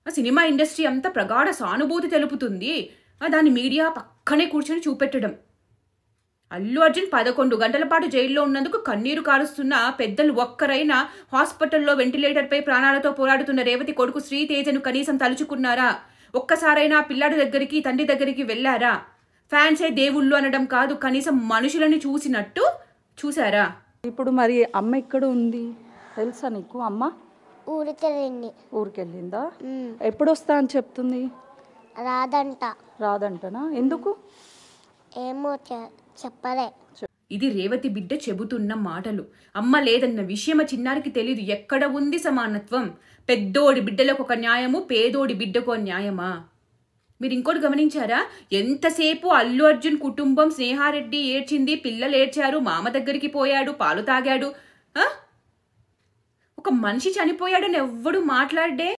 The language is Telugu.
ఆ సినిమా ఇండస్ట్రీ అంతా ప్రగాఢ సానుభూతి తెలుపుతుంది. దాన్ని మీడియా పక్కనే కూర్చొని చూపెట్టడం. అల్లు అర్జున్ 11 గంటల పాటు జైల్లో ఉన్నందుకు కన్నీరు కారుస్తున్న పెద్దలు ఒక్కరైనా హాస్పిటల్లో వెంటిలేటర్పై ప్రాణాలతో పోరాడుతున్న రేవతి కొడుకు శ్రీతేజను కనీసం తలుచుకున్నారా? ఒక్కసారైనా పిల్లాడి దగ్గరికి, తండ్రి దగ్గరికి వెళ్ళారా? ఫ్యాన్సే దేవుళ్ళు అనడం కాదు, కనీసం మనుషులని చూసినట్టు చూసారా? ఇప్పుడు మరి అమ్మ ఎక్కడ ఉంది తెలుసా నీకు? అమ్మ ఊరికెళ్ళిందా? ఎప్పుడు వస్తా అని చెప్తుంది? రాదంటనా? ఎందుకు? ఏమో చెప్పలే. ఇది రేవతి బిడ్డ చెబుతున్న మాటలు. అమ్మ లేదన్న విషయం చిన్నారికి తెలీదు. ఎక్కడ ఉంది సమానత్వం? పెద్దోడి బిడ్డలకు ఒక న్యాయము, పేదోడి బిడ్డకు న్యాయమా? మీరు ఇంకోటి గమనించారా? ఎంతసేపు అల్లు అర్జున్ కుటుంబం, స్నేహారెడ్డి ఏడ్చింది, పిల్లలు ఏడ్చారు, మామ దగ్గరికి పోయాడు, పాలు తాగాడు. ఒక మనిషి చనిపోయాడని ఎవ్వడు మాట్లాడే.